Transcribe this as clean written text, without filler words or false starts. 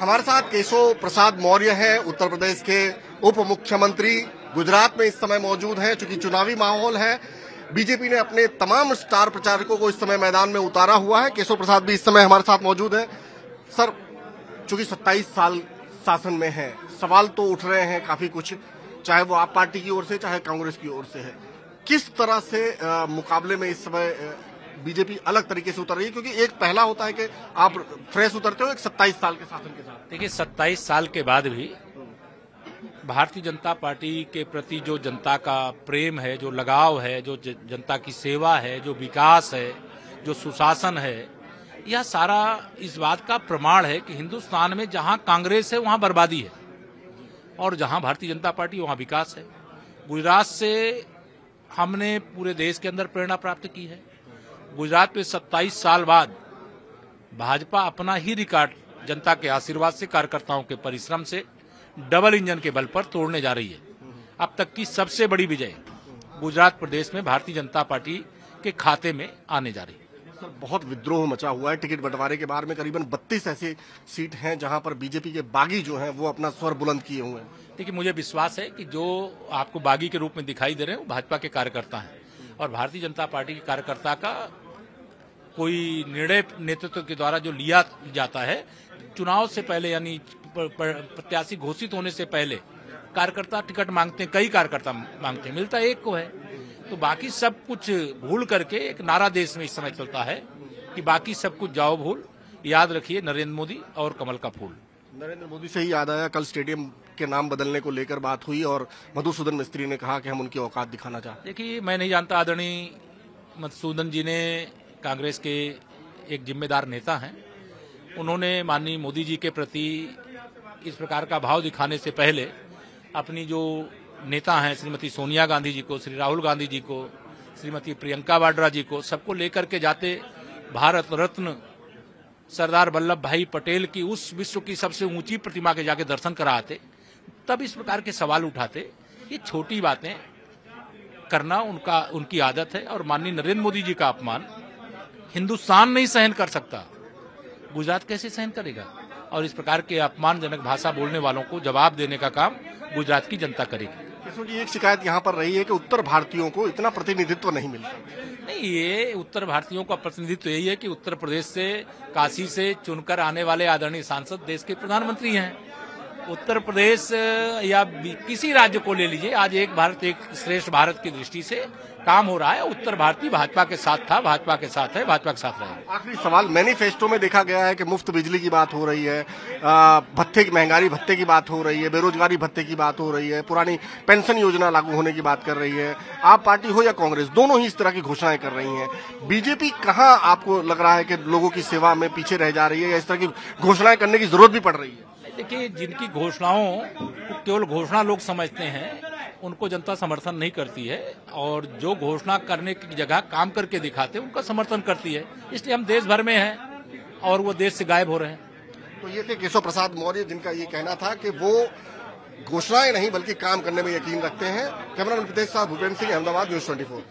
हमारे साथ केशव प्रसाद मौर्य हैं, उत्तर प्रदेश के उप मुख्यमंत्री। गुजरात में इस समय मौजूद हैं। चूंकि चुनावी माहौल है, बीजेपी ने अपने तमाम स्टार प्रचारकों को इस समय मैदान में उतारा हुआ है। केशव प्रसाद भी इस समय हमारे साथ मौजूद हैं। सर, चूंकि 27 साल शासन में है, सवाल तो उठ रहे हैं काफी कुछ, चाहे वो आप पार्टी की ओर से चाहे कांग्रेस की ओर से है। किस तरह से मुकाबले में इस समय बीजेपी अलग तरीके से उतर रही है? क्योंकि एक पहला होता है कि आप फ्रेश उतरते हो, एक 27 साल के शासन के साथ। देखिए, 27 साल के बाद भी भारतीय जनता पार्टी के प्रति जो जनता का प्रेम है, जो लगाव है, जो जनता की सेवा है, जो विकास है, जो सुशासन है, यह सारा इस बात का प्रमाण है कि हिंदुस्तान में जहां कांग्रेस है वहां बर्बादी है और जहां भारतीय जनता पार्टी वहां विकास है। गुजरात से हमने पूरे देश के अंदर प्रेरणा प्राप्त की है। गुजरात में 27 साल बाद भाजपा अपना ही रिकॉर्ड जनता के आशीर्वाद से, कार्यकर्ताओं के परिश्रम से डबल इंजन के बल पर तोड़ने जा रही है। अब तक की सबसे बड़ी विजय गुजरात प्रदेश में भारतीय जनता पार्टी के खाते में आने जा रही है। सर, बहुत विद्रोह मचा हुआ है टिकट बंटवारे के बारे में। करीबन 32 ऐसी सीट हैं जहां पर बीजेपी के बागी जो हैं वो अपना स्वर बुलंद किए हुए हैं। देखिए, मुझे विश्वास है कि जो आपको बागी के रूप में दिखाई दे रहे हैं वो भाजपा के कार्यकर्ता हैं और भारतीय जनता पार्टी के कार्यकर्ता का कोई निर्णय नेतृत्व के द्वारा जो लिया जाता है, चुनाव से पहले यानी प्रत्याशी घोषित होने से पहले कार्यकर्ता टिकट मांगते हैं, कई कार्यकर्ता मांगते हैं, मिलता एक को है। तो बाकी सब कुछ भूल करके एक नारा देश में इस समय चलता है कि बाकी सब कुछ जाओ भूल, याद रखिए नरेंद्र मोदी और कमल का फूल। नरेंद्र मोदी से ही याद आया, कल स्टेडियम के नाम बदलने को लेकर बात हुई और मधुसूदन मिस्त्री ने कहा कि हम उनकी औकात दिखाना चाहते हैं। देखिए, मैं नहीं जानता, आदरणीय मधुसूदन जी ने कांग्रेस के एक जिम्मेदार नेता हैं, उन्होंने माननीय मोदी जी के प्रति इस प्रकार का भाव दिखाने से पहले अपनी जो नेता हैं श्रीमती सोनिया गांधी जी को, श्री राहुल गांधी जी को, श्रीमती प्रियंका वाड्रा जी को, सबको लेकर के जाते भारत रत्न सरदार वल्लभ भाई पटेल की उस विश्व की सबसे ऊंची प्रतिमा के जाके दर्शन कराते, तब इस प्रकार के सवाल उठाते। ये छोटी बातें करना उनकी आदत है और माननीय नरेंद्र मोदी जी का अपमान हिंदुस्तान नहीं सहन कर सकता, गुजरात कैसे सहन करेगा? और इस प्रकार के अपमानजनक भाषा बोलने वालों को जवाब देने का काम गुजरात की जनता करेगी। किशोर जी, एक शिकायत यहाँ पर रही है कि उत्तर भारतीयों को इतना प्रतिनिधित्व नहीं मिलता। नहीं, ये उत्तर भारतीयों का प्रतिनिधित्व यही है कि उत्तर प्रदेश से, काशी से चुनकर आने वाले आदरणीय सांसद देश के प्रधानमंत्री हैं। उत्तर प्रदेश या किसी राज्य को ले लीजिए, आज एक भारत एक श्रेष्ठ भारत की दृष्टि से काम हो रहा है। उत्तर भारतीय भाजपा के साथ था, भाजपा के साथ है, भाजपा के साथ रहेगा। आखिरी सवाल, मैनिफेस्टो में देखा गया है कि मुफ्त बिजली की बात हो रही है, भत्ते की, महंगाई भत्ते की बात हो रही है, बेरोजगारी भत्ते की बात हो रही है, पुरानी पेंशन योजना लागू होने की बात कर रही है। आप पार्टी हो या कांग्रेस, दोनों ही इस तरह की घोषणाएं कर रही हैं। बीजेपी कहाँ आपको लग रहा है कि लोगों की सेवा में पीछे रह जा रही है या इस तरह की घोषणाएं करने की जरूरत भी पड़ रही है? देखिए, जिनकी घोषणाओं को केवल घोषणा लोग समझते हैं, उनको जनता समर्थन नहीं करती है, और जो घोषणा करने की जगह काम करके दिखाते हैं उनका समर्थन करती है। इसलिए हम देश भर में हैं और वो देश से गायब हो रहे हैं। तो ये थे केशव प्रसाद मौर्य, जिनका ये कहना था कि वो घोषणाएं नहीं बल्कि काम करने में यकीन रखते हैं। कैमरामैन प्रीतेश साथ भूपेंद्र सिंह, अहमदाबाद, न्यूज़ 24।